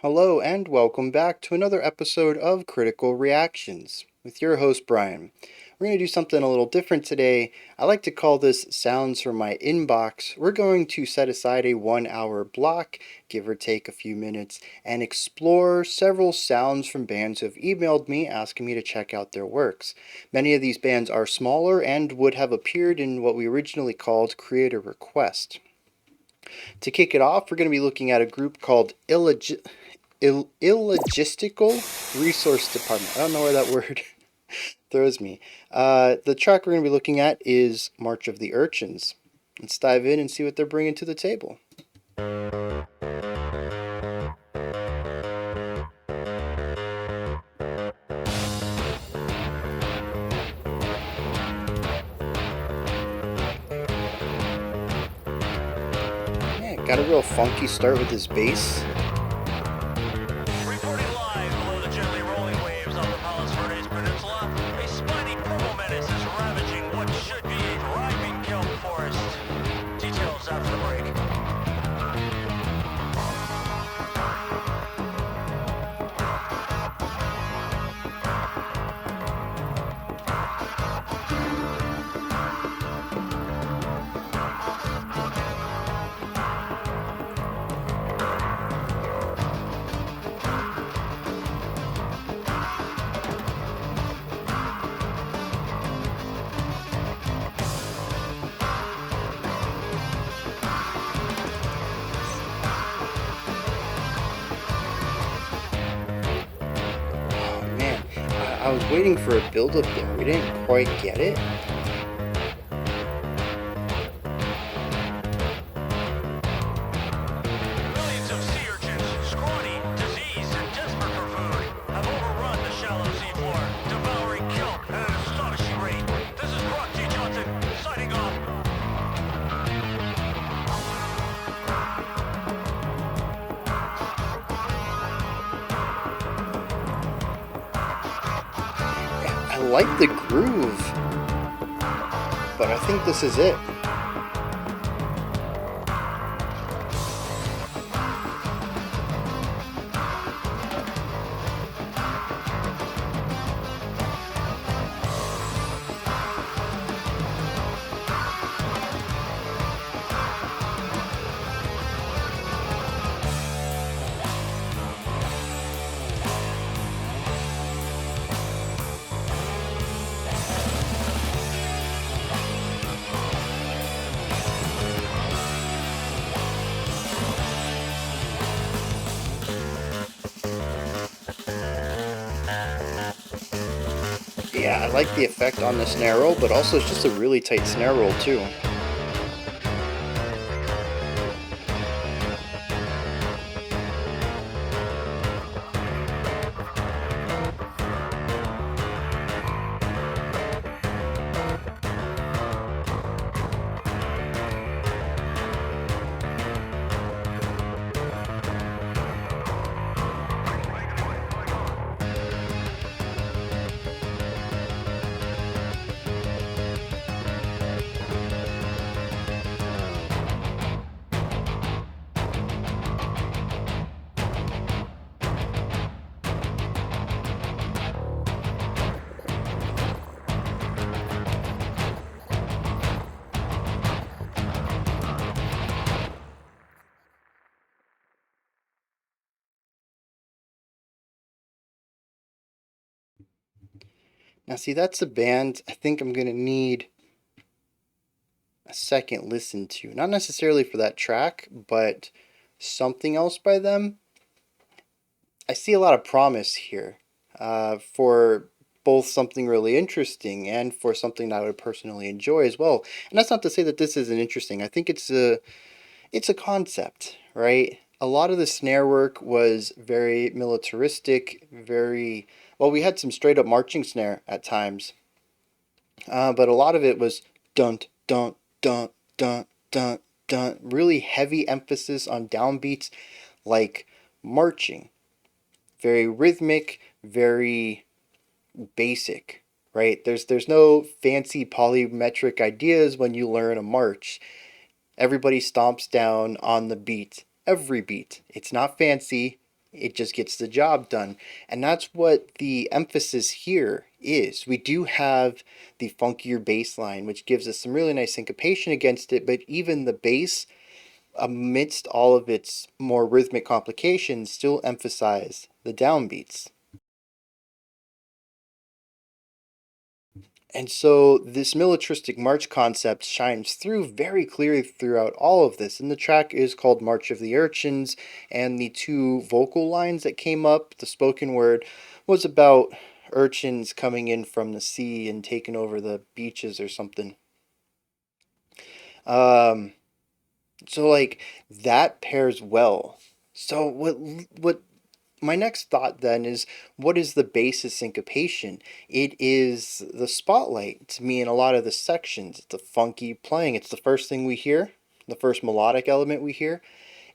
Hello and welcome back to another episode of Critical Reactions with your host Brian. We're going to do something a little different today. I like to call this Sounds from My Inbox. We're going to set aside a 1 hour block, give or take a few minutes, and explore several sounds from bands who have emailed me asking me to check out their works. Many of these bands are smaller and would have appeared in what we originally called Creator Request. To kick it off, we're going to be looking at a group called Illogistical Resource Department. I don't know where that word throws me. The track we're going to be looking at is March of the Urchins. Let's dive in and see what they're bringing to the table. Yeah, got a real funky start with his bass. Reporting live below the gently rolling waves on the Palos Verdes Peninsula, a spiny purple menace is ravaging what should be a thriving kelp forest. Details after the break. Oh man, I was waiting for a build-up there. We didn't quite get it. Millions of sea urchins, scrawny, diseased, and desperate for food, have overrun the shallow seafloor, devouring kelp at an astonishing rate. This is Brock T. Johnson, signing off. I like the groove, but I think this is it. Yeah, I like the effect on the snare roll, but also it's just a really tight snare roll too. Now see, that's a band I think I'm going to need a second listen to. Not necessarily for that track, but something else by them. I see a lot of promise here for both something really interesting and for something that I would personally enjoy as well. And that's not to say that this isn't interesting. I think it's a concept, right? A lot of the snare work was very militaristic, very well. We had some straight up marching snare at times, but a lot of it was dun dun dun dun dun dun. Really heavy emphasis on downbeats, like marching. Very rhythmic, very basic, right? There's no fancy polymetric ideas when you learn a march. Everybody stomps down on the beat. Every beat. It's not fancy. It just gets the job done. And that's what the emphasis here is. We do have the funkier bass line, which gives us some really nice syncopation against it, but even the bass, amidst all of its more rhythmic complications, still emphasize the downbeats. And so this militaristic march concept shines through very clearly throughout all of this. And the track is called March of the Urchins, and the two vocal lines that came up, the spoken word, was about urchins coming in from the sea and taking over the beaches or something. Um, so like that pairs well. So what my next thought then is, what is the basis syncopation? It is the spotlight to me in a lot of the sections. It's the funky playing. It's the first thing we hear, the first melodic element we hear.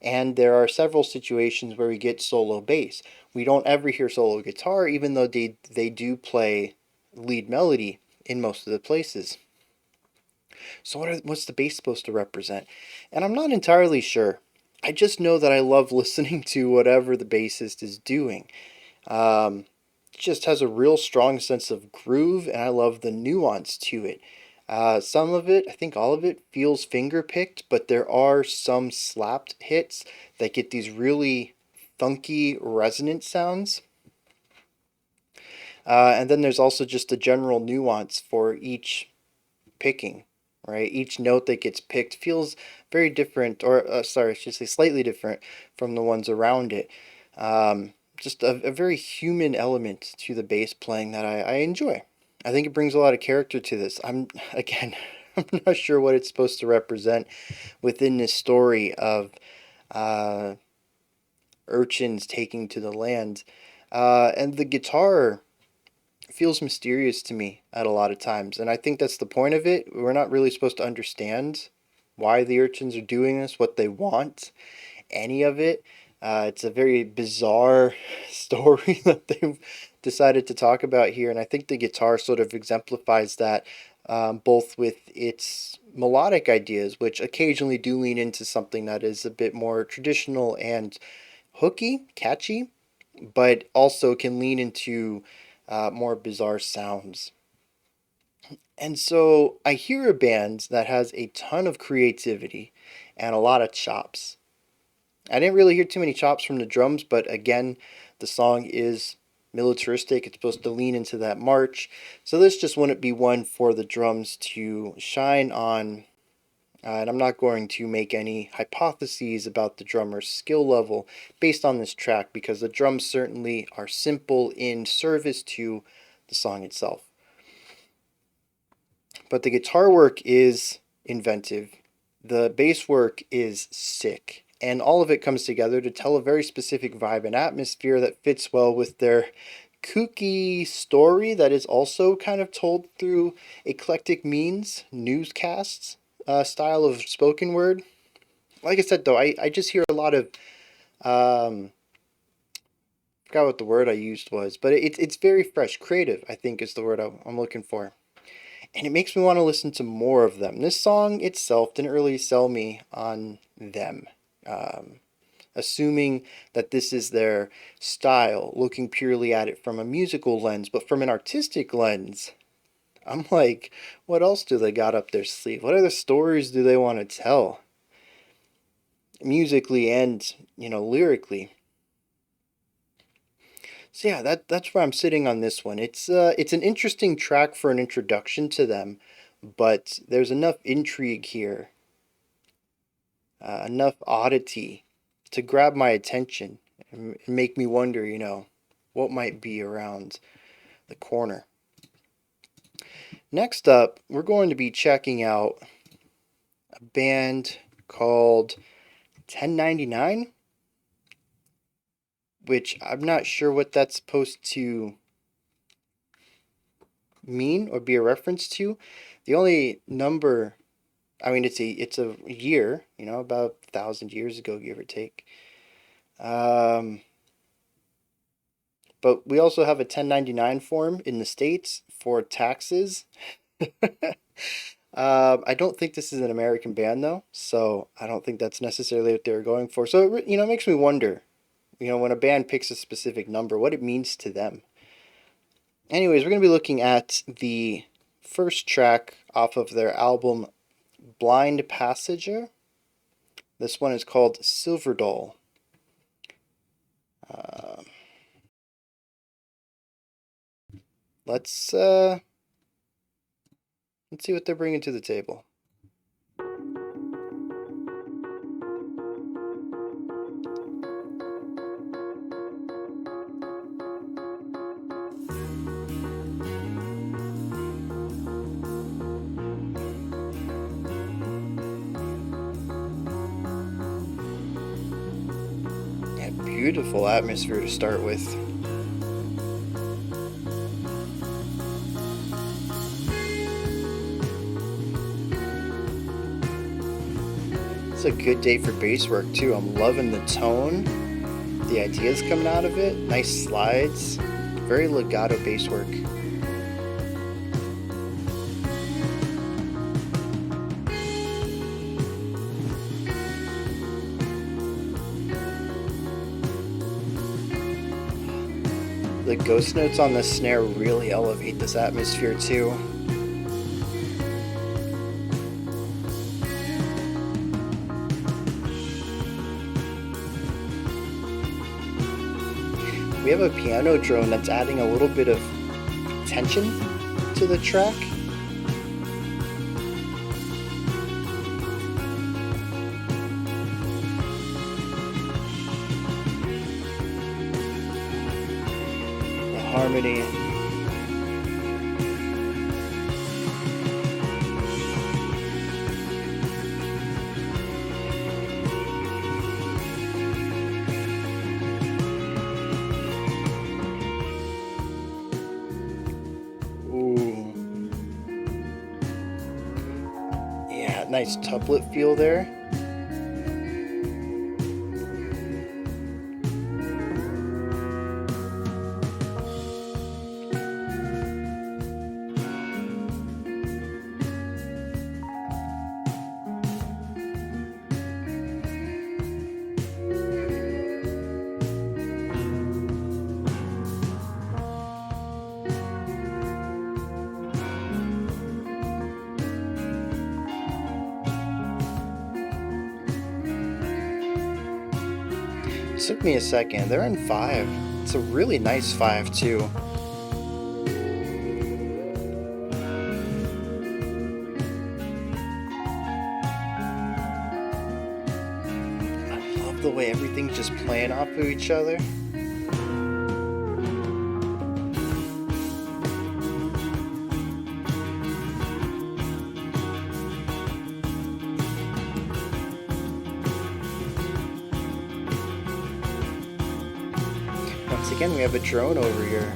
And there are several situations where we get solo bass. We don't ever hear solo guitar, even though they do play lead melody in most of the places. So what's the bass supposed to represent? And I'm not entirely sure. I just know that I love listening to whatever the bassist is doing. It just has a real strong sense of groove, and I love the nuance to it. Some of it, I think all of it, feels finger picked, but there are some slapped hits that get these really funky resonant sounds. And then there's also just a general nuance for each picking, right? Each note that gets picked feels very different, or sorry, I should say slightly different from the ones around it. Just a very human element to the bass playing that I enjoy. I think it brings a lot of character to this. Again, I'm not sure what it's supposed to represent within this story of uh, urchins taking to the land. And the guitar feels mysterious to me at a lot of times, and I think that's the point of it. We're not really supposed to understand why the urchins are doing this, what they want, any of it. It's a very bizarre story that they've decided to talk about here, and I think the guitar sort of exemplifies that, both with its melodic ideas, which occasionally do lean into something that is a bit more traditional and hooky, catchy, but also can lean into more bizarre sounds. And so I hear a band that has a ton of creativity and a lot of chops. I didn't really hear too many chops from the drums, but again, the song is militaristic. It's supposed to lean into that march. So this just wouldn't be one for the drums to shine on. And I'm not going to make any hypotheses about the drummer's skill level based on this track, because the drums certainly are simple in service to the song itself. But the guitar work is inventive. The bass work is sick. And all of it comes together to tell a very specific vibe and atmosphere that fits well with their kooky story that is also kind of told through eclectic means, newscasts, style of spoken word. Like I said, though, I just hear a lot of, forgot what the word I used was, but it's very fresh. Creative, I think, is the word I'm looking for. And it makes me want to listen to more of them. This song itself didn't really sell me on them. Um, Assuming that this is their style, looking purely at it from a musical lens, but from an artistic lens, I'm like, what else do they got up their sleeve? What other stories do they want to tell? Musically and, lyrically. So yeah, that's where I'm sitting on this one. It's an interesting track for an introduction to them, but there's enough intrigue here, enough oddity to grab my attention and make me wonder, what might be around the corner. Next up, we're going to be checking out a band called 1099, which I'm not sure what that's supposed to mean or be a reference to. The only number, I mean, it's a year, about 1,000 years ago, give or take. But we also have a 1099 form in the States for taxes. I don't think this is an American band though, so I don't think that's necessarily what they were going for. So it makes me wonder, you know, when a band picks a specific number, what it means to them. Anyways, we're going to be looking at the first track off of their album Blind Passenger. This one is called Silverdal. Let's see what they're bringing to the table. Yeah, beautiful atmosphere to start with. It's a good day for bass work too. I'm loving the tone, the ideas coming out of it. Nice slides, very legato bass work. The ghost notes on the snare really elevate this atmosphere too. We have a piano drone that's adding a little bit of tension to the track. The harmony. Nice tuplet feel there. It took me a second. They're in 5. It's a really nice 5 too. I love the way everything's just playing off of each other. Once again, we have a drone over here.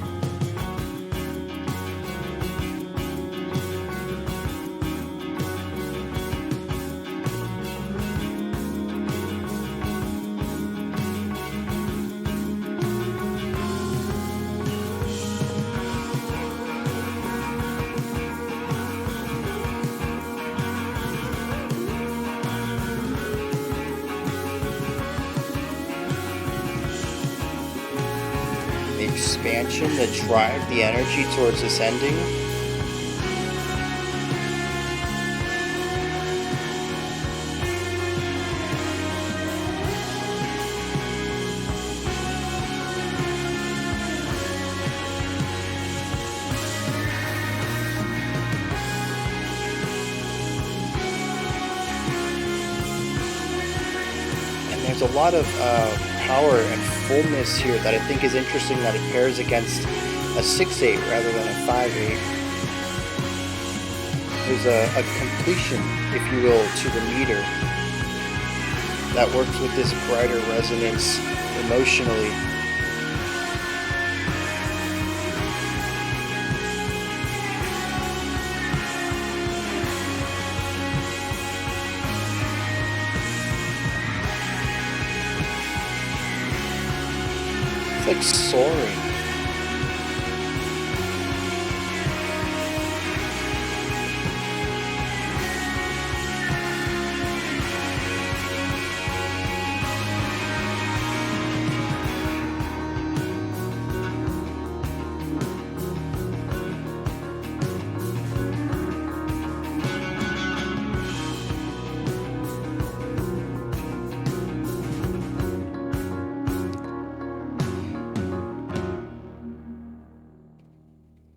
Expansion to drive the energy towards this ending. And there's a lot of power and fullness here that I think is interesting, that it pairs against a 6/8 rather than a 5/8. There's a completion, if you will, to the meter that works with this brighter resonance emotionally. It's like soaring.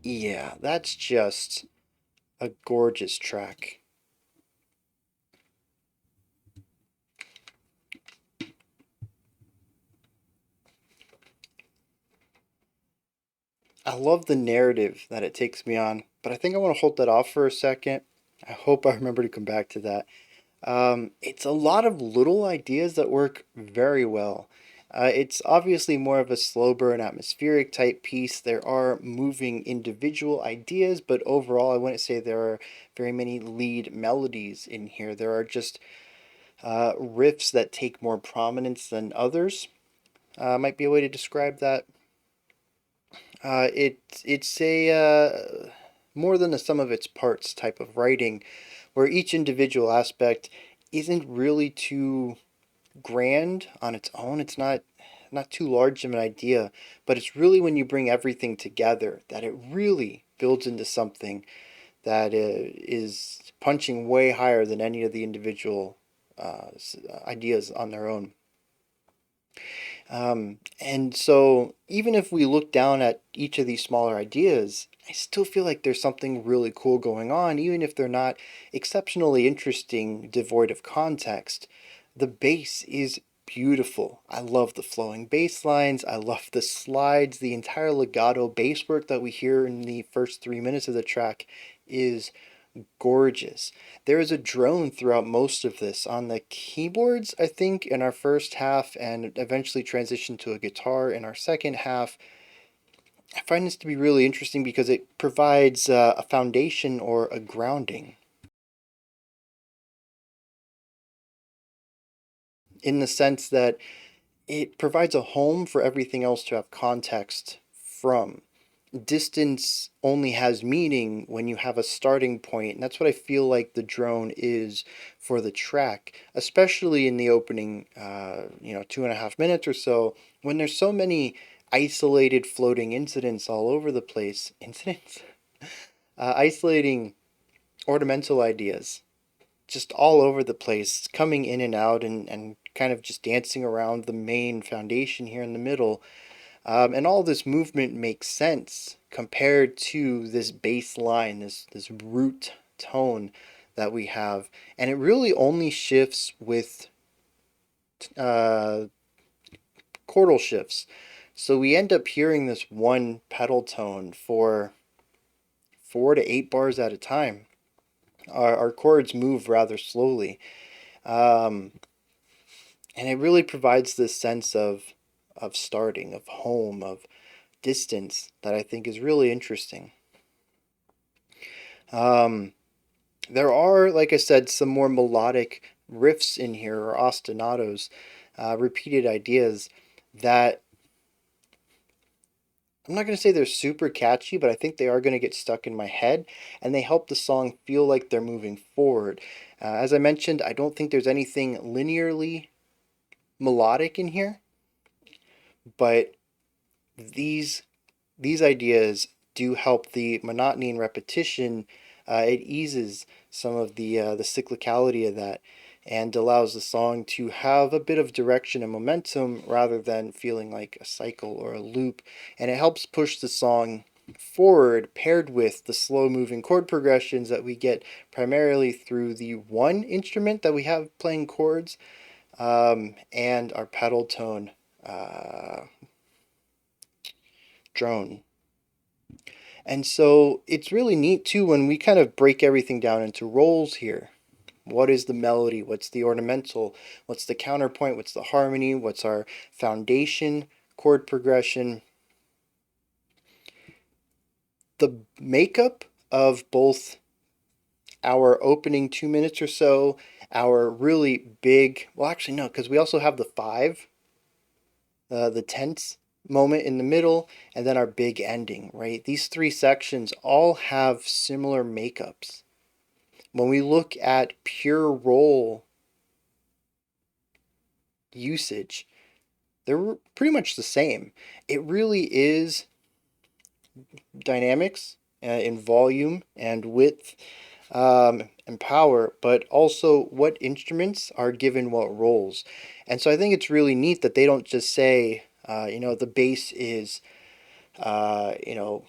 Yeah, that's just a gorgeous track. I love the narrative that it takes me on, but I think I want to hold that off for a second. I hope I remember to come back to that. It's a lot of little ideas that work very well. It's obviously more of a slow burn atmospheric type piece. There are moving individual ideas, but overall, I wouldn't say there are very many lead melodies in here. There are just riffs that take more prominence than others. Might be a way to describe that. It's a more than the sum of its parts type of writing, where each individual aspect isn't really too grand on its own. It's not too large of an idea, but it's really when you bring everything together that it really builds into something that is punching way higher than any of the individual ideas on their own. And so, even if we look down at each of these smaller ideas, I still feel like there's something really cool going on, even if they're not exceptionally interesting, devoid of context. The bass is beautiful. I love the flowing bass lines. I love the slides. The entire legato bass work that we hear in the first 3 minutes of the track is gorgeous. There is a drone throughout most of this on the keyboards, I think, in our first half, and eventually transition to a guitar in our second half. I find this to be really interesting because it provides a foundation or a grounding in the sense that it provides a home for everything else to have context from. Distance only has meaning when you have a starting point, and that's what I feel like the drone is for the track, especially in the opening 2.5 minutes or so, when there's so many isolated floating incidents all over the place. Incidents? Isolating ornamental ideas just all over the place, coming in and out, and kind of just dancing around the main foundation here in the middle. And all this movement makes sense compared to this bass line, this root tone that we have. And it really only shifts with uh, chordal shifts. So we end up hearing this one pedal tone for 4 to 8 bars at a time. Our chords move rather slowly. Um, and it really provides this sense of starting, of home, of distance that I think is really interesting. Um, there are, like I said, some more melodic riffs in here or ostinatos, repeated ideas that I'm not going to say they're super catchy, but I think they are going to get stuck in my head and they help the song feel like they're moving forward. As I mentioned, I don't think there's anything linearly melodic in here, but these these ideas do help the monotony and repetition. It eases some of the cyclicality of that and allows the song to have a bit of direction and momentum rather than feeling like a cycle or a loop. And it helps push the song forward paired with the slow moving chord progressions that we get primarily through the one instrument that we have playing chords, and our pedal tone uh, drone. And so it's really neat too when we kind of break everything down into roles here. What is the melody? What's the ornamental? What's the counterpoint? What's the harmony? What's our foundation, chord progression? The makeup of both our opening 2 minutes or so, our really big, well, actually, no, because we also have the five, the tense moment in the middle, and then our big ending, right? These three sections all have similar makeups. When we look at pure role usage, they're pretty much the same. It really is dynamics in volume and width, and power, but also what instruments are given what roles. And so I think it's really neat that they don't just say, the bass is, uh, you know,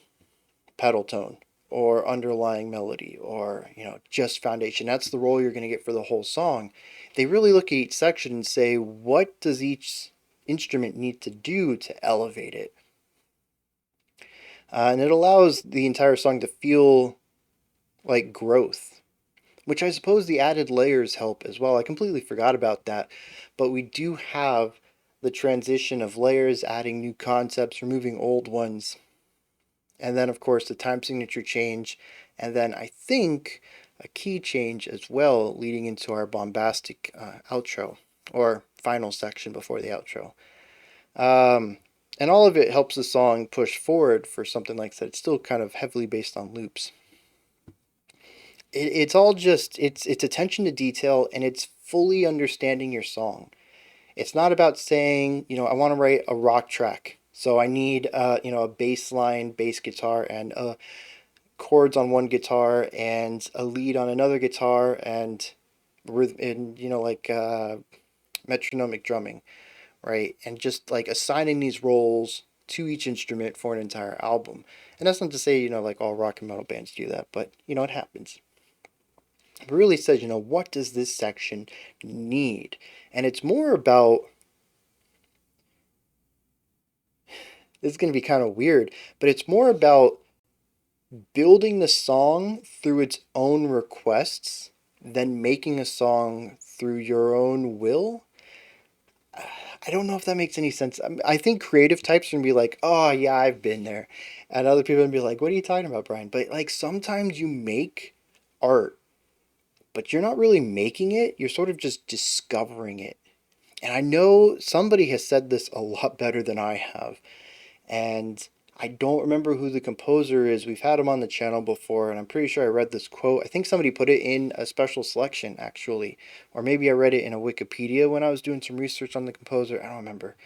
pedal tone or underlying melody or, just foundation. That's the role you're going to get for the whole song. They really look at each section and say, what does each instrument need to do to elevate it? And it allows the entire song to feel like growth, which I suppose the added layers help as well. I completely forgot about that, but we do have the transition of layers, adding new concepts, removing old ones, and then of course the time signature change, and then I think a key change as well, leading into our bombastic outro or final section before the outro. And all of it helps the song push forward for something like that. It's still kind of heavily based on loops. It's all just it's attention to detail, and it's fully understanding your song. It's not about saying, I want to write a rock track, so I need a bass line, bass guitar, and chords on one guitar, and a lead on another guitar, and like metronomic drumming, right? And just like assigning these roles to each instrument for an entire album. And that's not to say, like all rock and metal bands do that, but it happens. It really says, what does this section need? And it's more about, this is going to be kind of weird, but it's more about building the song through its own requests than making a song through your own will. I don't know if that makes any sense. I think creative types are going to be like, oh, yeah, I've been there. And other people are going to be like, what are you talking about, Brian? But like sometimes you make art, but you're not really making it. You're sort of just discovering it. And I know somebody has said this a lot better than I have. And I don't remember who the composer is. We've had him on the channel before, and I'm pretty sure I read this quote. I think somebody put it in a special selection, actually. Or maybe I read it in a Wikipedia when I was doing some research on the composer. I don't remember.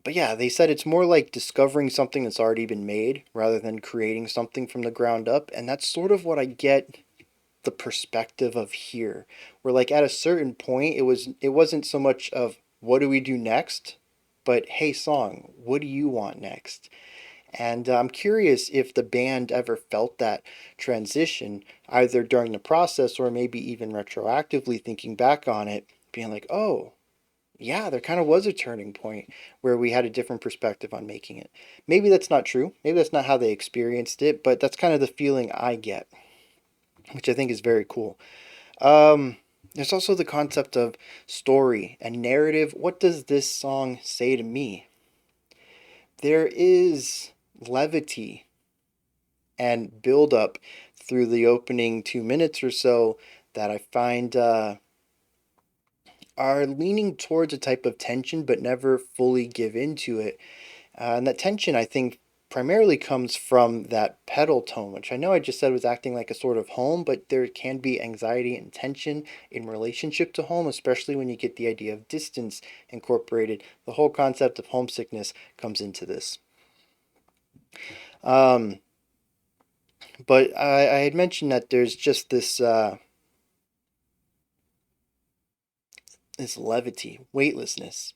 But yeah, they said it's more like discovering something that's already been made rather than creating something from the ground up. And that's sort of what I get the perspective of here. Where like at a certain point, it wasn't so much of what do we do next, but hey song, what do you want next? And I'm curious if the band ever felt that transition, either during the process or maybe even retroactively thinking back on it, being like, oh, yeah, there kind of was a turning point where we had a different perspective on making it. Maybe that's not true. Maybe that's not how they experienced it, but that's kind of the feeling I get, which I think is very cool. There's also the concept of story and narrative. What does this song say to me? There is levity and build up through the opening 2 minutes or so that I find are leaning towards a type of tension but never fully give into it. And that tension, I think, primarily comes from that pedal tone, which I know I just said was acting like a sort of home, but there can be anxiety and tension in relationship to home, especially when you get the idea of distance incorporated. The whole concept of homesickness comes into this. But I had mentioned that there's just this this levity, weightlessness.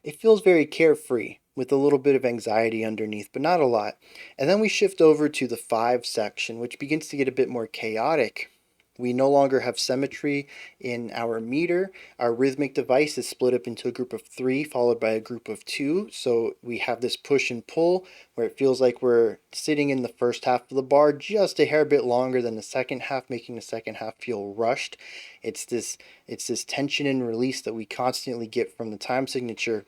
It feels very carefree with a little bit of anxiety underneath, but not a lot. And then we shift over to the 5 section, which begins to get a bit more chaotic. We no longer have symmetry in our meter. Our rhythmic device is split up into a group of 3 followed by a group of 2. So we have this push and pull where it feels like we're sitting in the first half of the bar just a hair bit longer than the second half, making the second half feel rushed. It's this tension and release that we constantly get from the time signature.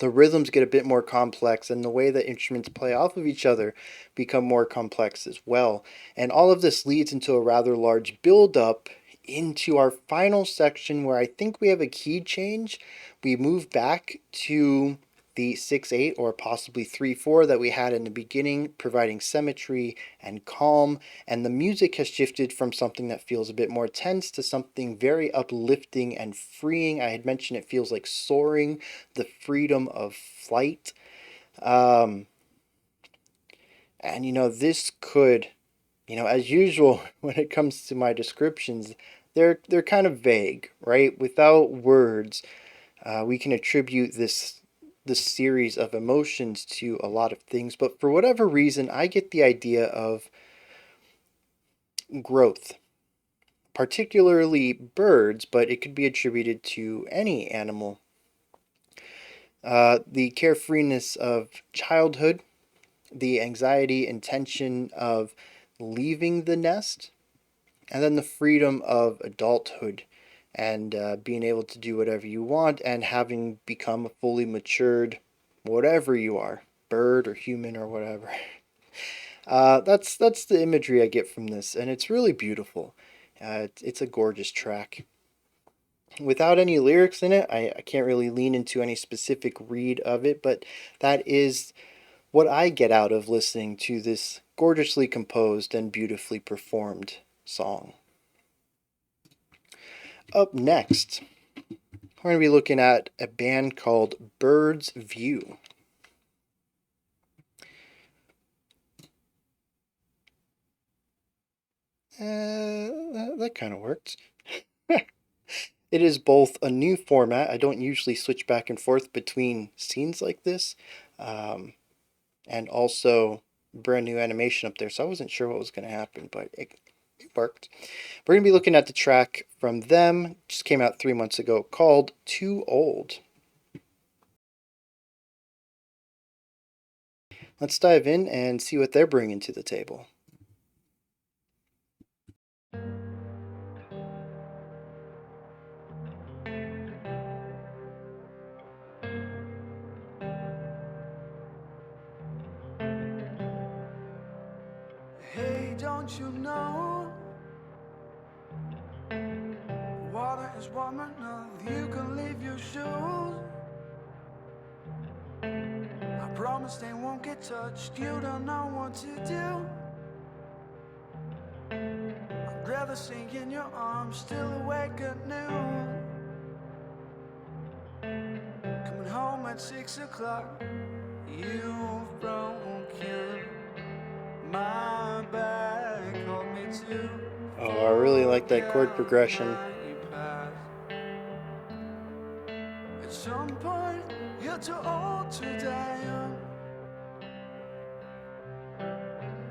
The rhythms get a bit more complex, and the way that instruments play off of each other become more complex as well. And all of this leads into a rather large build-up into our final section where I think we have a key change. We move back to the 6/8 or possibly 3/4 that we had in the beginning, providing symmetry and calm, and the music has shifted from something that feels a bit more tense to something very uplifting and freeing. I had mentioned it feels like soaring, the freedom of flight. And this could, as usual when it comes to my descriptions, they're kind of vague, right? Without words, we can attribute this the series of emotions to a lot of things, but for whatever reason, I get the idea of growth, particularly birds, but it could be attributed to any animal. The carefreeness of childhood, the anxiety and tension of leaving the nest, and then the freedom of adulthood and being able to do whatever you want and having become a fully matured whatever you are, bird or human or whatever. That's the imagery I get from this, and it's really beautiful. It's a gorgeous track. Without any lyrics in it, I can't really lean into any specific read of it, but that is what I get out of listening to this gorgeously composed and beautifully performed song. Up next, we're going to be looking at a band called Bird's View. That kind of worked. It is both a new format. I don't usually switch back and forth between scenes like this, and also brand new animation up there, so I wasn't sure what was going to happen, but it worked. We're going to be looking at the track from them, just came out 3 months ago, called Too Old. Let's dive in and see what they're bringing to the table. Hey, don't you know water is warm enough, you can leave your shoes. I promise they won't get touched, you don't know what to do. I'd rather sink in your arms, still awake at noon. Coming home at 6 o'clock, you've broken my back, hold me too. Oh, I really like that chord progression. At some point, you're too old to die young.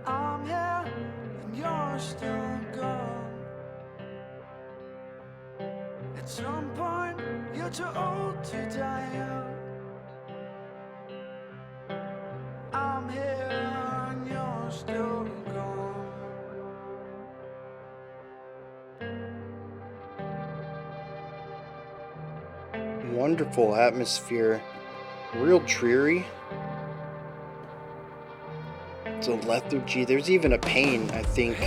I'm here and you're still gone. At some point, you're too old to die young. I'm here and you're still gone. Wonderful atmosphere, real dreary. It's a lethargy. There's even a pain, I think,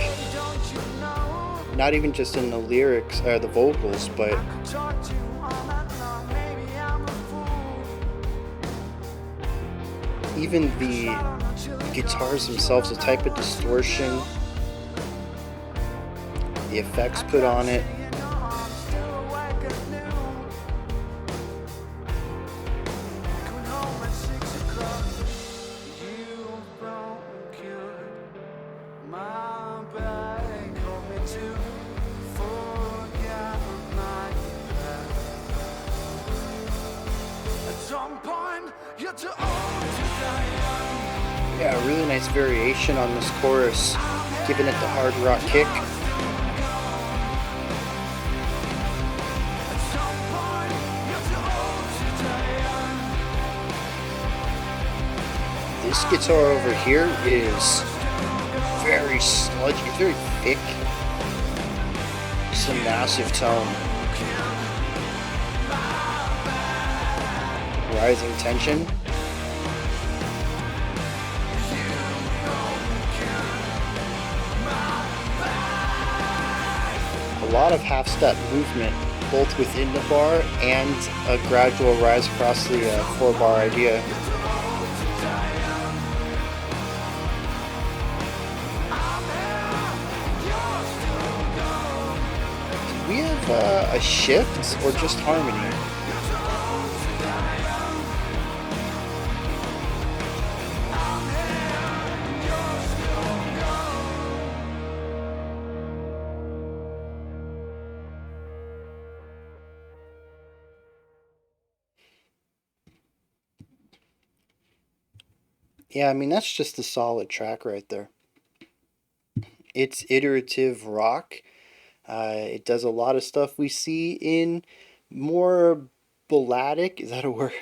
not even just in the lyrics or the vocals, but even the guitars themselves, the type of distortion, the effects put on it. Yeah, a really nice variation on this chorus, giving it the hard rock kick. This guitar over here is very sludgy, it's very thick. It's a massive tone. Rising tension. A lot of half-step movement, both within the bar and a gradual rise across the 4-bar idea. Do we have a shift or just harmony? Yeah, I mean, that's just a solid track right there. It's iterative rock. It does a lot of stuff we see in more balladic, is that a word?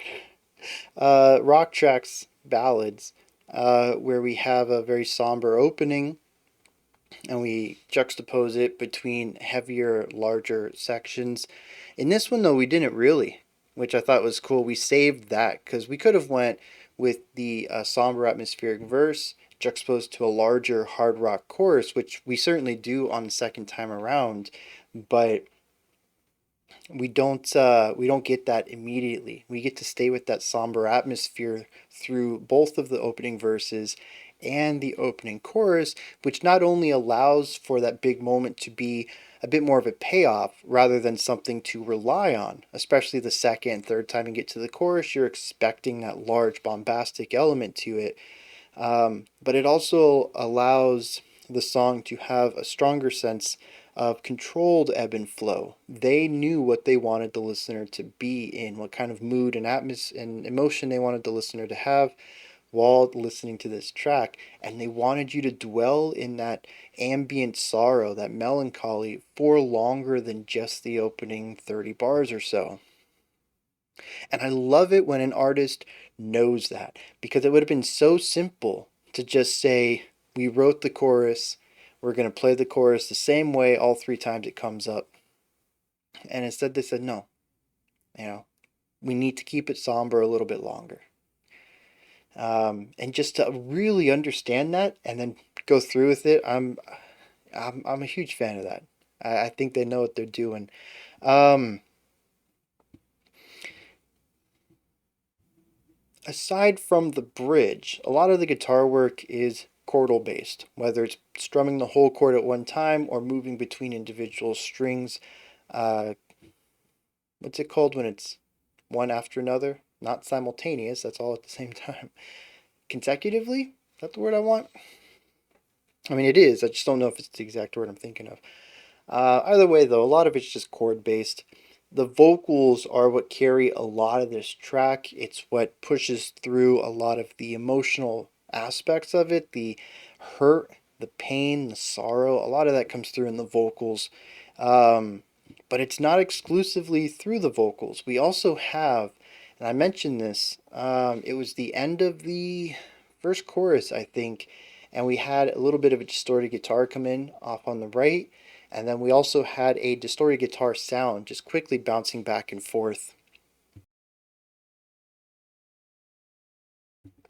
Rock tracks, ballads, where we have a very somber opening and we juxtapose it between heavier, larger sections. In this one, though, we didn't really, which I thought was cool. We saved that because we could have went with the somber atmospheric verse juxtaposed to a larger hard rock chorus, which we certainly do on the second time around, but we don't get that immediately. We get to stay with that somber atmosphere through both of the opening verses and the opening chorus, which not only allows for that big moment to be a bit more of a payoff rather than something to rely on, especially the second and third time you get to the chorus, you're expecting that large bombastic element to it. But it also allows the song to have a stronger sense of controlled ebb and flow. They knew what they wanted the listener to be in, what kind of mood and atmosphere and emotion they wanted the listener to have while listening to this track, and they wanted you to dwell in that ambient sorrow, that melancholy, for longer than just the opening 30 bars or so. And I love it when an artist knows that, because it would have been so simple to just say, we wrote the chorus, we're going to play the chorus the same way all three times it comes up. And instead they said, no, you know, we need to keep it somber a little bit longer. And just to really understand that and then go through with it, I'm a huge fan of that. I think they know what they're doing. Um, Aside from the bridge, a lot of the guitar work is chordal based, whether it's strumming the whole chord at one time or moving between individual strings. Uh, what's it called when it's one after another? Not simultaneous, that's all at the same time. Consecutively? Is that the word I want? I mean, it is. I just don't know if it's the exact word I'm thinking of. Either way, though, a lot of it's just chord based. The vocals are what carry a lot of this track. It's what pushes through a lot of the emotional aspects of it, the hurt, the pain, the sorrow. A lot of that comes through in the vocals. Um, but it's not exclusively through the vocals. We also have, and I mentioned this, it was the end of the first chorus, I think, and we had a little bit of a distorted guitar come in off on the right. And then we also had a distorted guitar sound just quickly bouncing back and forth.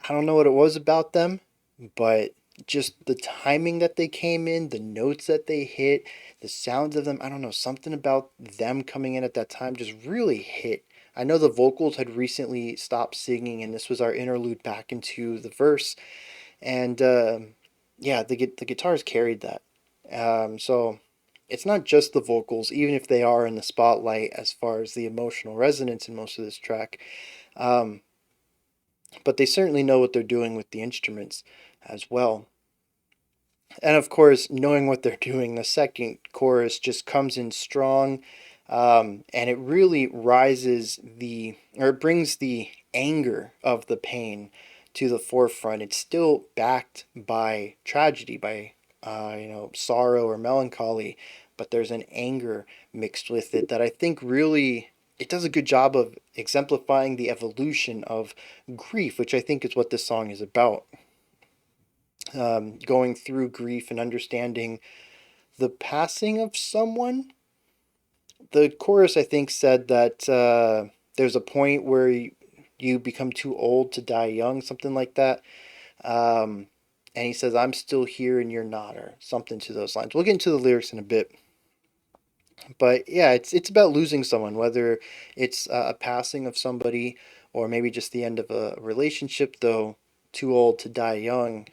I don't know what it was about them, but just the timing that they came in, the notes that they hit, the sounds of them, I don't know, something about them coming in at that time just really hit. I know the vocals had recently stopped singing, and this was our interlude back into the verse. And yeah, the guitars carried that. So it's not just the vocals, even if they are in the spotlight as far as the emotional resonance in most of this track. Um, but they certainly know what they're doing with the instruments as well. And of course, knowing what they're doing, the second chorus just comes in strong, and it really rises or it brings the anger of the pain to the forefront. It's still backed by tragedy, by sorrow or melancholy, but there's an anger mixed with it that I think really it does a good job of exemplifying the evolution of grief, which I think is what this song is about. Going through grief and understanding the passing of someone. The chorus, I think, said that there's a point where you become too old to die young, something like that. Um, and he says, I'm still here and you're not, or something to those lines. We'll get into the lyrics in a bit. But yeah, it's about losing someone, whether it's a passing of somebody or maybe just the end of a relationship, though too old to die young,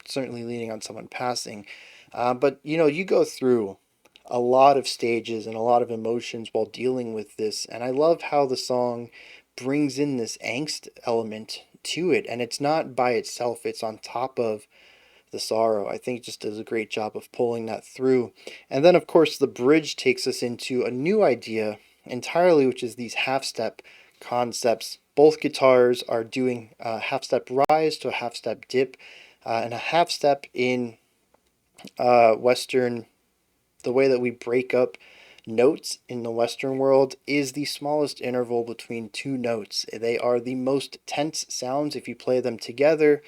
certainly leaning on someone passing. But you go through a lot of stages and a lot of emotions while dealing with this, and I love how the song brings in this angst element to it, and it's not by itself, it's on top of the sorrow. I think it just does a great job of pulling that through. And then, of course, the bridge takes us into a new idea entirely, which is these half step concepts. Both guitars are doing a half step rise to a half step dip, and a half step in Western. The way that we break up notes in the Western world is the smallest interval between two notes. They are the most tense sounds. If you play them together,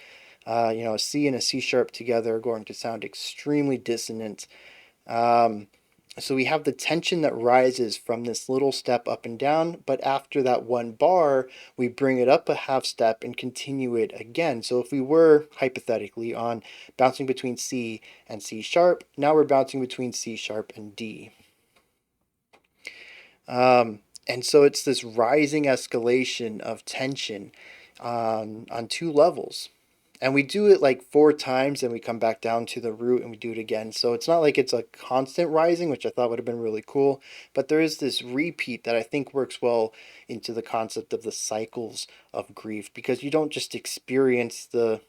a C and a C sharp together are going to sound extremely dissonant. So we have the tension that rises from this little step up and down, but after that one bar, we bring it up a half step and continue it again. So if we were hypothetically on bouncing between C and C sharp, now we're bouncing between C sharp and D. And so it's this rising escalation of tension on two levels. And we do it like 4 times, and we come back down to the root and we do it again. So it's not like it's a constant rising, which I thought would have been really cool. But there is this repeat that I think works well into the concept of the cycles of grief, because you don't just experience the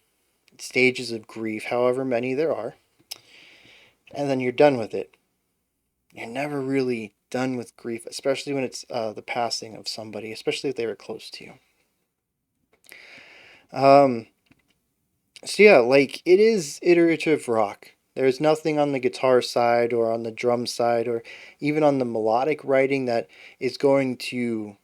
stages of grief, however many there are, and then you're done with it. You're never really done with grief, especially when it's the passing of somebody, especially if they were close to you. So yeah, like, it is iterative rock. There's nothing on the guitar side or on the drum side or even on the melodic writing that is going to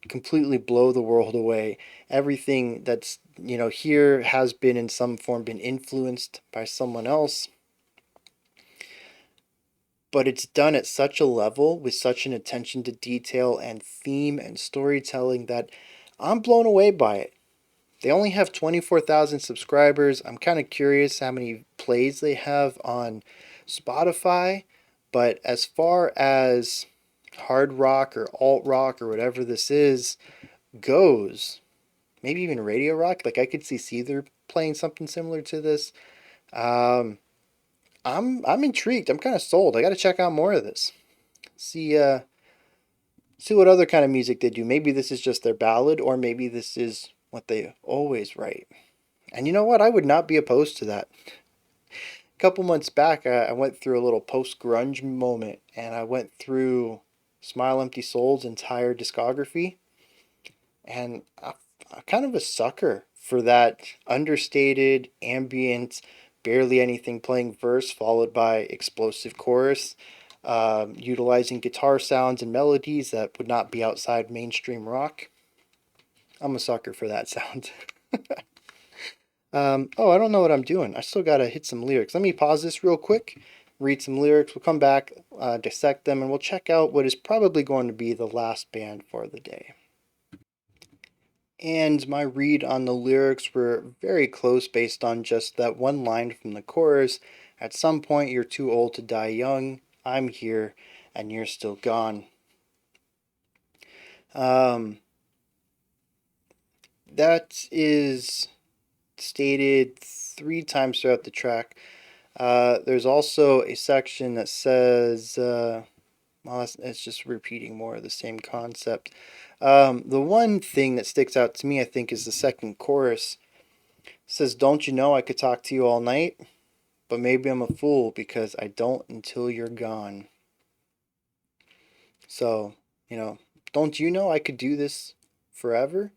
completely blow the world away. Everything that's, here has been in some form been influenced by someone else. But it's done at such a level with such an attention to detail and theme and storytelling that I'm blown away by it. They only have 24,000 subscribers. I'm kind of curious how many plays they have on Spotify. But as far as hard rock or alt rock or whatever this is goes, maybe even radio rock, like I could see Seether playing something similar to this. I'm intrigued. I'm kind of sold. I got to check out more of this. See what other kind of music they do. Maybe this is just their ballad, or maybe this is what they always write. And you know what? I would not be opposed to that. A couple months back, I went through a little post-grunge moment, and I went through Smile Empty Soul's entire discography, and I'm kind of a sucker for that understated, ambient, barely anything playing verse followed by explosive chorus, utilizing guitar sounds and melodies that would not be outside mainstream rock. I'm a sucker for that sound. I don't know what I'm doing. I still gotta hit some lyrics. Let me pause this real quick, read some lyrics. We'll come back, dissect them, and we'll check out what is probably going to be the last band for the day. And my read on the lyrics were very close based on just that one line from the chorus. At some point, you're too old to die young. I'm here, and you're still gone. That is stated 3 times throughout the track. There's also a section that says, it's just repeating more of the same concept. The one thing that sticks out to me, I think, is the second chorus. It says, don't you know I could talk to you all night? But maybe I'm a fool because I don't until you're gone. So, don't you know I could do this forever?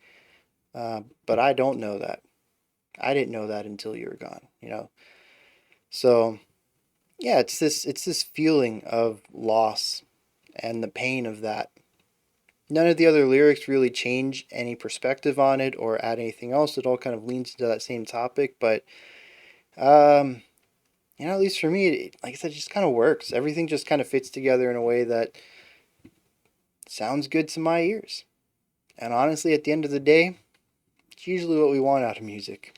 But I don't know that. I didn't know that until you were gone, So, yeah, it's this feeling of loss and the pain of that. None of the other lyrics really change any perspective on it or add anything else. It all kind of leans into that same topic, but at least for me, like I said, it just kind of works. Everything just kind of fits together in a way that sounds good to my ears. And honestly, at the end of the day, it's usually what we want out of music.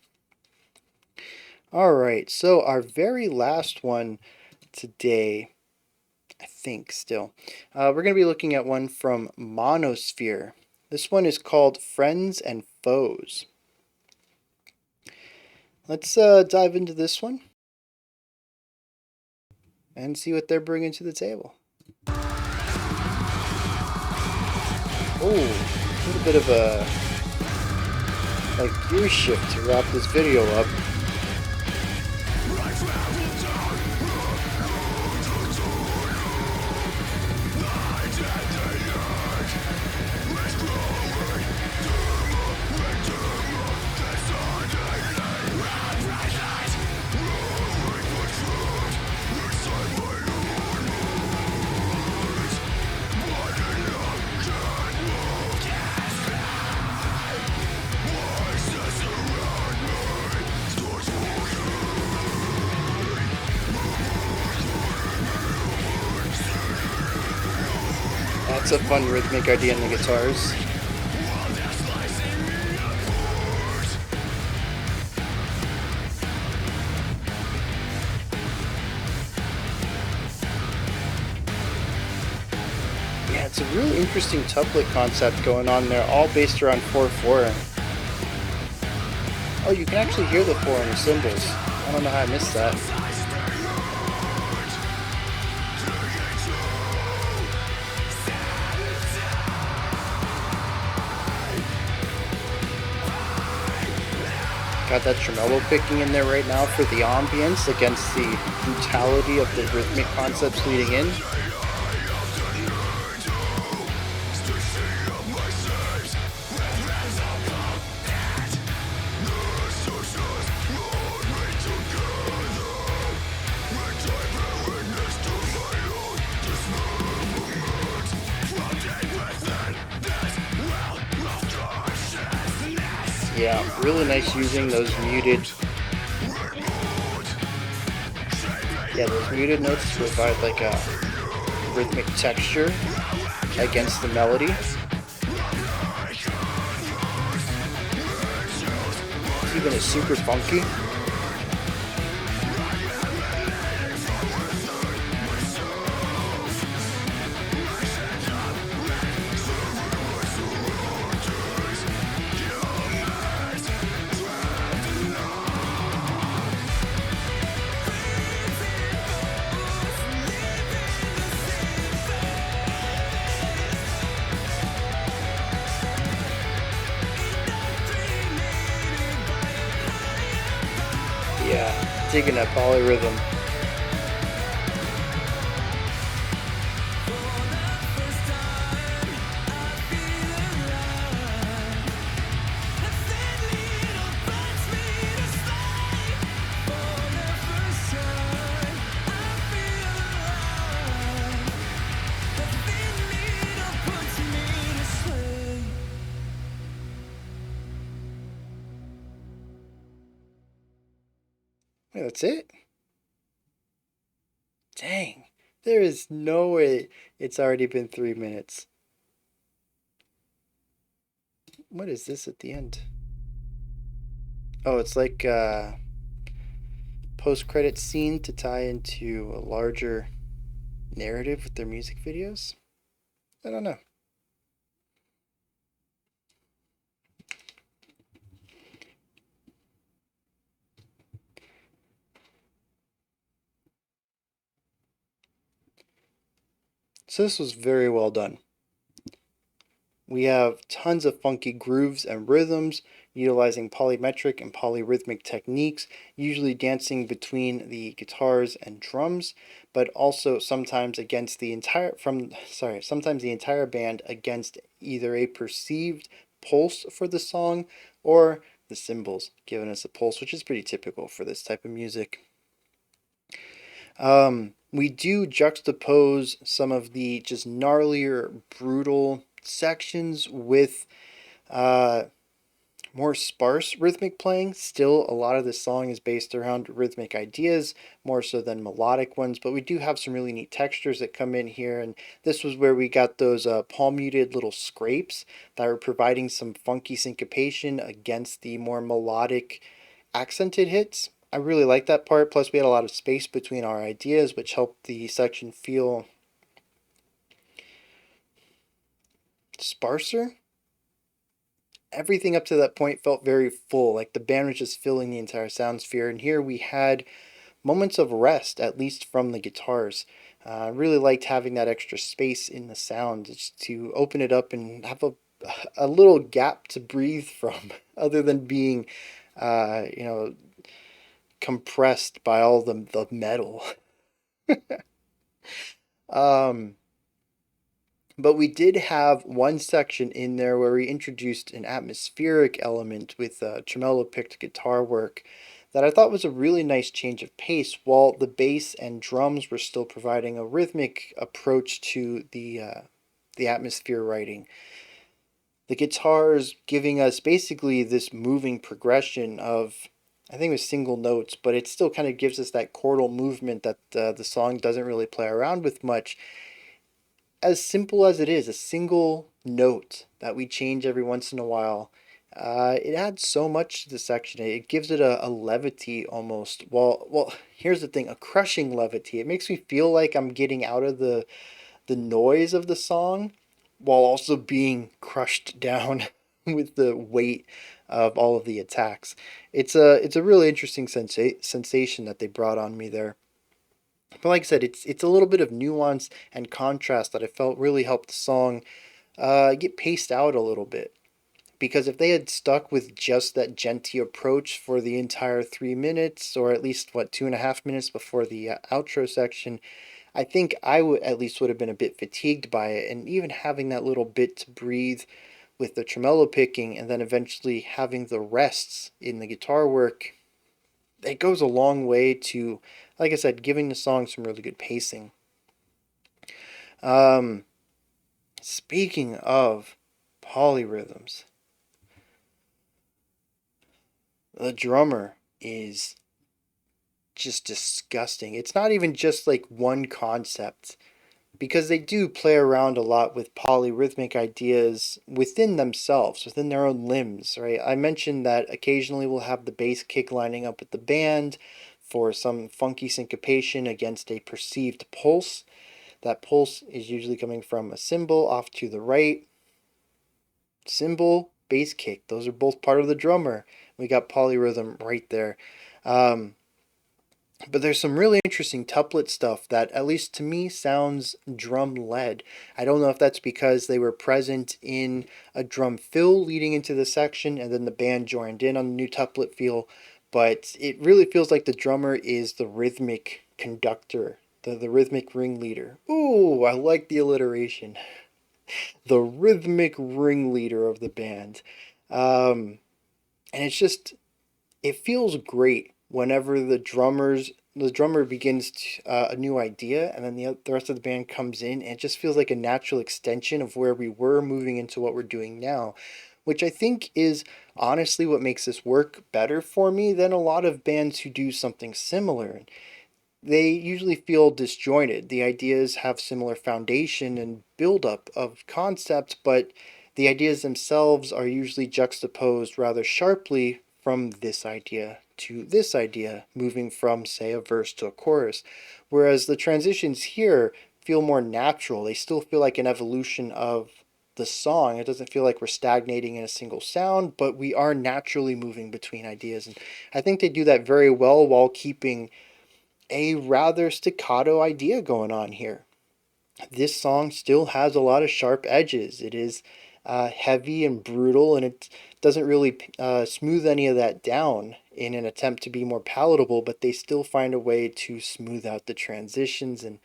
Alright, so our very last one today, I think still, we're going to be looking at one from Monosphere. This one is called Friends and Foes. Let's dive into this one and see what they're bringing to the table. Oh, a little bit of a gear shift to wrap this video up. a fun rhythmic idea on the guitars. Yeah, it's a really interesting tuplet concept going on there, all based around 4/4. Oh, you can actually hear the 4 in the cymbals. I don't know how I missed that. Got that tremolo picking in there right now for the ambience against the brutality of the rhythmic concepts leading in. Yeah, really nice using those muted. Yeah, those muted notes to provide like a rhythmic texture against the melody. Even it's super funky. Yeah, digging that polyrhythm. Yeah, that's it? Dang. There is no way it's already been 3 minutes. What is this at the end? Oh, it's like a post-credit scene to tie into a larger narrative with their music videos? I don't know. So this was very well done. We have tons of funky grooves and rhythms, utilizing polymetric and polyrhythmic techniques, usually dancing between the guitars and drums, but also sometimes against the entire sometimes the entire band against either a perceived pulse for the song or the cymbals giving us a pulse, which is pretty typical for this type of music. We do juxtapose some of the just gnarlier, brutal sections with more sparse rhythmic playing. Still, a lot of this song is based around rhythmic ideas, more so than melodic ones, but we do have some really neat textures that come in here, and this was where we got those palm muted little scrapes that were providing some funky syncopation against the more melodic accented hits. I really like that part, plus we had a lot of space between our ideas, which helped the section feel sparser. Everything up to that point felt very full, like the band was just filling the entire sound sphere, and here we had moments of rest, at least from the guitars. I really liked having that extra space in the sound just to open it up and have a little gap to breathe from, other than being, you know, compressed by all the metal. But we did have one section in there where we introduced an atmospheric element with tremolo picked guitar work that I thought was a really nice change of pace, while the bass and drums were still providing a rhythmic approach to the atmosphere writing. The guitars giving us basically this moving progression of, I think it was single notes, but it still kind of gives us that chordal movement that the song doesn't really play around with much. as simple as it is, a single note that we change every once in a while, it adds so much to the section. It gives it a levity almost. Well, here's the thing, a crushing levity. It makes me feel like I'm getting out of the noise of the song while also being crushed down with the weight of all of the attacks. It's a really interesting sensation that they brought on me there. But like I said, it's a little bit of nuance and contrast that I felt really helped the song get paced out a little bit. Because if they had stuck with just that genty approach for the entire 3 minutes, or at least what 2.5 minutes before the outro section, I think I would at least would have been a bit fatigued by it. And even having that little bit to breathe with the tremolo picking, and then eventually having the rests in the guitar work, it goes a long way to, like I said, giving the song some really good pacing. Um, Speaking of polyrhythms, the drummer is just disgusting. It's not even just like one concept, because they do play around a lot with polyrhythmic ideas within themselves, within their own limbs, right? I mentioned that occasionally we'll have the bass kick lining up with the band for some funky syncopation against a perceived pulse. That pulse is usually coming from a cymbal off to the right. Cymbal, bass kick, those are both part of the drummer. We got polyrhythm right there. Um, but there's some really interesting tuplet stuff that, at least to me, sounds drum led. I don't know if that's because they were present in a drum fill leading into the section and then the band joined in on the new tuplet feel, but it really feels like the drummer is the rhythmic conductor, the rhythmic ringleader. Ooh, I like the alliteration. The rhythmic ringleader of the band. And it's just, it feels great whenever the drummer begins a new idea, and then the rest of the band comes in, and it just feels like a natural extension of where we were moving into what we're doing now, which I think is honestly what makes this work better for me than a lot of bands who do something similar. They usually feel disjointed. The ideas have similar foundation and buildup of concept, but the ideas themselves are usually juxtaposed rather sharply from this idea to this idea, moving from, say, a verse to a chorus. Whereas the transitions here feel more natural. They still feel like an evolution of the song. It doesn't feel like we're stagnating in a single sound, but we are naturally moving between ideas. And I think they do that very well while keeping a rather staccato idea going on here. This song still has a lot of sharp edges. It is heavy and brutal, and it doesn't really smooth any of that down in an attempt to be more palatable, but they still find a way to smooth out the transitions, and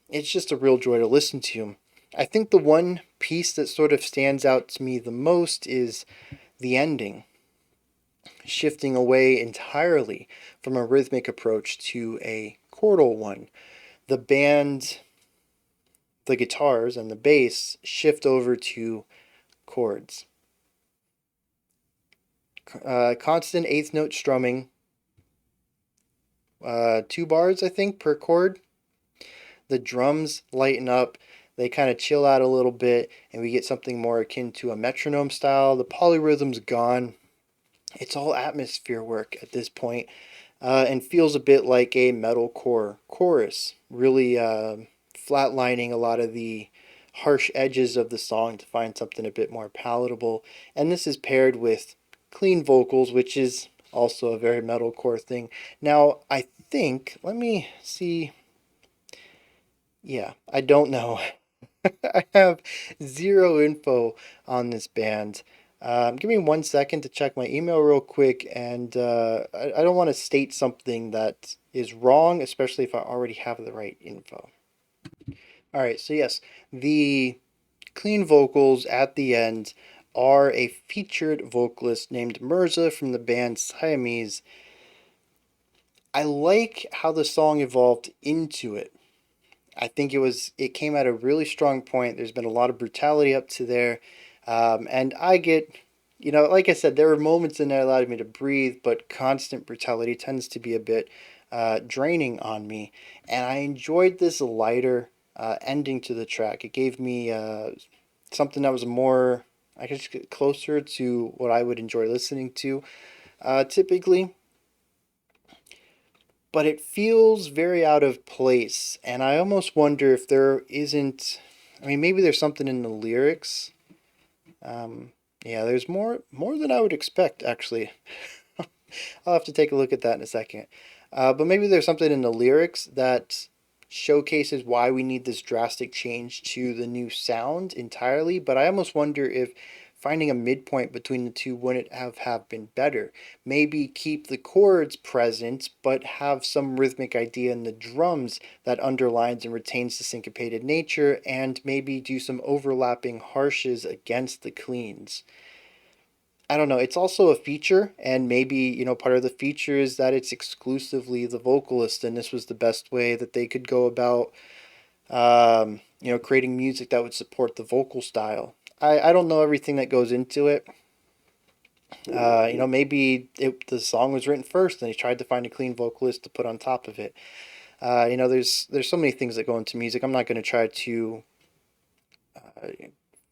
it's just a real joy to listen to. I think the one piece that sort of stands out to me the most is the ending, shifting away entirely from a rhythmic approach to a chordal one. The band, the guitars, and the bass shift over to chords. Constant eighth note strumming, 2 bars, I think, per chord. The drums lighten up, they kind of chill out a little bit, and we get something more akin to a metronome style. The polyrhythm's gone. It's all atmosphere work at this point, and feels a bit like a metalcore chorus, really flatlining a lot of the harsh edges of the song to find something a bit more palatable. And this is paired with clean vocals, which is also a very metalcore thing. Now, I think, let me see. Yeah, I don't know. I have zero info on this band. Give me 1 second to check my email real quick, and I don't want to state something that is wrong, especially if I already have the right info. All right, so yes, the clean vocals at the end are a featured vocalist named Mirza from the band Siamese. I like how the song evolved into it. I think it came at a really strong point. There's been a lot of brutality up to there, and I get, like I said, there were moments in there that allowed me to breathe, but constant brutality tends to be a bit draining on me. And I enjoyed this lighter, ending to the track. It gave me something that was more, I guess, closer to what I would enjoy listening to typically. But it feels very out of place, and I almost wonder if there isn't. I mean, maybe there's something in the lyrics. Yeah, there's more than I would expect, actually. I'll have to take a look at that in a second. But maybe there's something in the lyrics that showcases why we need this drastic change to the new sound entirely. But I almost wonder if finding a midpoint between the two wouldn't have been better. Maybe keep the chords present, but have some rhythmic idea in the drums that underlines and retains the syncopated nature, and maybe do some overlapping harshes against the cleans. I don't know. It's also a feature, and maybe, part of the feature is that it's exclusively the vocalist, and this was the best way that they could go about, creating music that would support the vocal style. I don't know everything that goes into it. Maybe the song was written first, and he tried to find a clean vocalist to put on top of it. There's so many things that go into music. I'm not going to try to uh,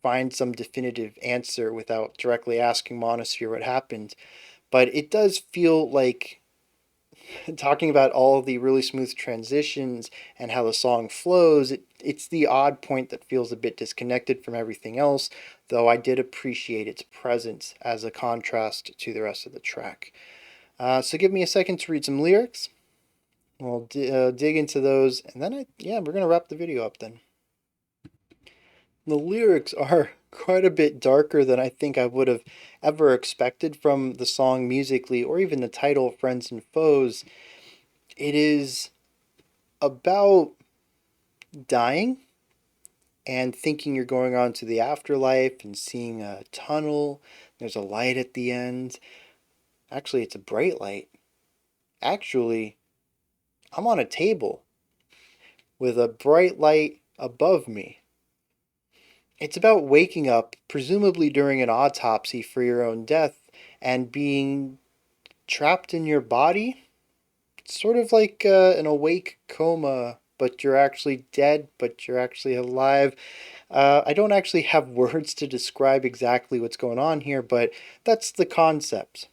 find some definitive answer without directly asking Monosphere what happened. But it does feel like talking about all of the really smooth transitions and how the song flows, it's the odd point that feels a bit disconnected from everything else, though I did appreciate its presence as a contrast to the rest of the track. So give me a second to read some lyrics. We'll dig into those, and then we're going to wrap the video up then. The lyrics are quite a bit darker than I think I would have ever expected from the song musically, or even the title, Friends and Foes. It is about dying and thinking you're going on to the afterlife and seeing a tunnel. There's a light at the end. Actually, it's a bright light. Actually, I'm on a table with a bright light above me. It's about waking up, presumably during an autopsy for your own death, and being trapped in your body. It's sort of like an awake coma, but you're actually dead, but you're actually alive. I don't actually have words to describe exactly what's going on here, but that's the concept.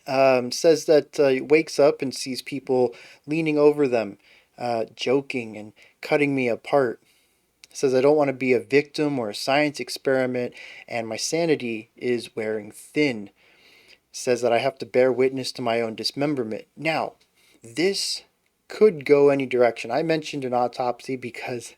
Says that he wakes up and sees people leaning over them, joking and cutting me apart. Says I don't want to be a victim or a science experiment, and my sanity is wearing thin. Says that I have to bear witness to my own dismemberment. Now, this could go any direction. I mentioned an autopsy because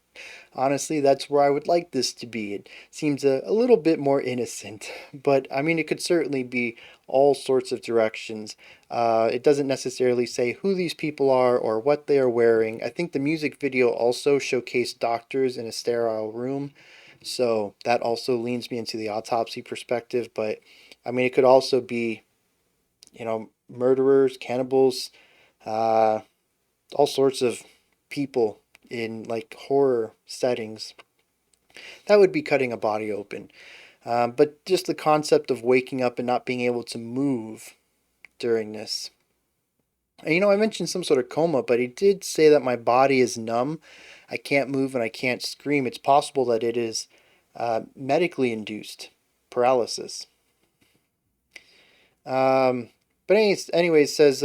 honestly, that's where I would like this to be. It seems a little bit more innocent, but I mean, it could certainly be all sorts of directions. It doesn't necessarily say who these people are or what they are wearing. I think the music video also showcased doctors in a sterile room, so that also leans me into the autopsy perspective. But I mean, it could also be, murderers, cannibals, uh, all sorts of people in like horror settings. That would be cutting a body open. But just the concept of waking up and not being able to move during this. And, I mentioned some sort of coma, but he did say that my body is numb. I can't move and I can't scream. It's possible that it is medically induced paralysis. But anyways, says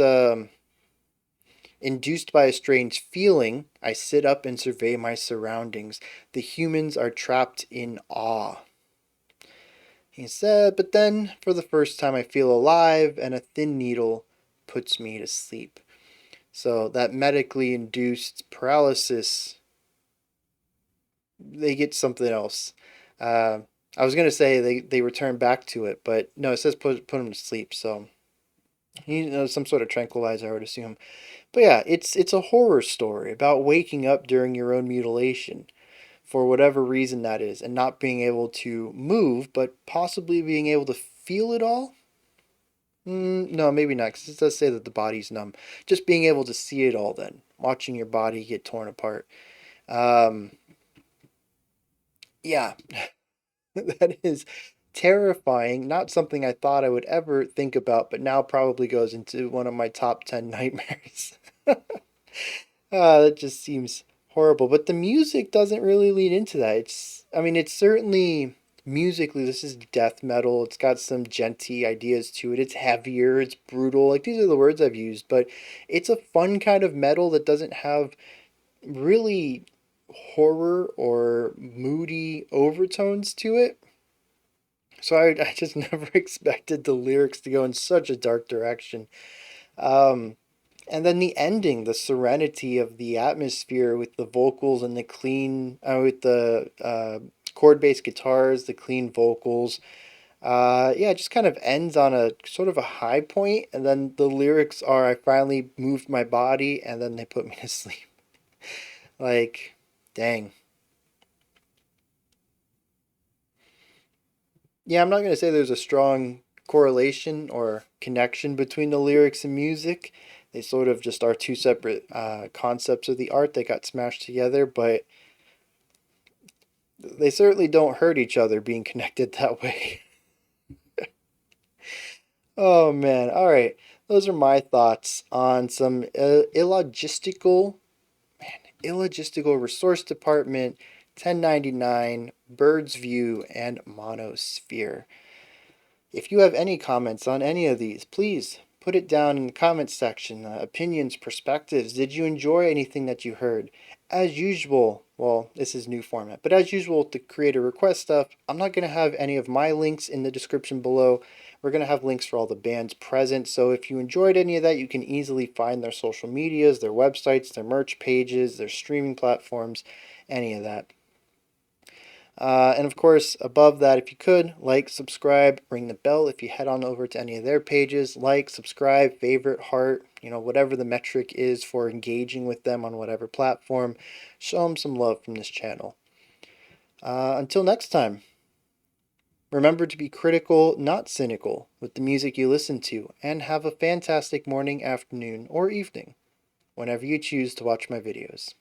induced by a strange feeling, I sit up and survey my surroundings. The humans are trapped in awe. He said, but then, for the first time, I feel alive, and a thin needle puts me to sleep. So, that medically induced paralysis, they get something else. I was going to say they return back to it, but no, it says put them to sleep, so some sort of tranquilizer, I would assume. But yeah, it's a horror story about waking up during your own mutilation, for whatever reason that is, and not being able to move, but possibly being able to feel it all. No, maybe not, because it does say that the body's numb. Just being able to see it all, then watching your body get torn apart. Yeah, that is terrifying. Not something I thought I would ever think about, but now probably goes into one of my top 10 nightmares. That just seems horrible. But the music doesn't really lead into that. I mean, it's certainly musically, this is death metal. It's got some genty ideas to it. It's heavier, it's brutal. Like, these are the words I've used, but it's a fun kind of metal that doesn't have really horror or moody overtones to it. So I just never expected the lyrics to go in such a dark direction. Um, and then the ending, the serenity of the atmosphere with the vocals and the clean, with the chord-based guitars, the clean vocals. Yeah, it just kind of ends on a sort of a high point, and then the lyrics are, "I finally moved my body," and then they put me to sleep. Like, dang. Yeah, I'm not going to say there's a strong correlation or connection between the lyrics and music. They sort of just are two separate concepts of the art that got smashed together, but they certainly don't hurt each other being connected that way. Oh man, all right. Those are my thoughts on some illogistical resource department, 1099, Bird's View, and Monosphere. If you have any comments on any of these, please put it down in the comments section. Opinions, perspectives. Did you enjoy anything that you heard? As usual, well, this is new format, but as usual, to create a request stuff, I'm not going to have any of my links in the description below. We're going to have links for all the bands present, so if you enjoyed any of that, you can easily find their social medias, their websites, their merch pages, their streaming platforms, any of that. And of course, above that, if you could, like, subscribe, ring the bell if you head on over to any of their pages. Like, subscribe, favorite, heart, whatever the metric is for engaging with them on whatever platform. Show them some love from this channel. Until next time, remember to be critical, not cynical, with the music you listen to, and have a fantastic morning, afternoon, or evening, whenever you choose to watch my videos.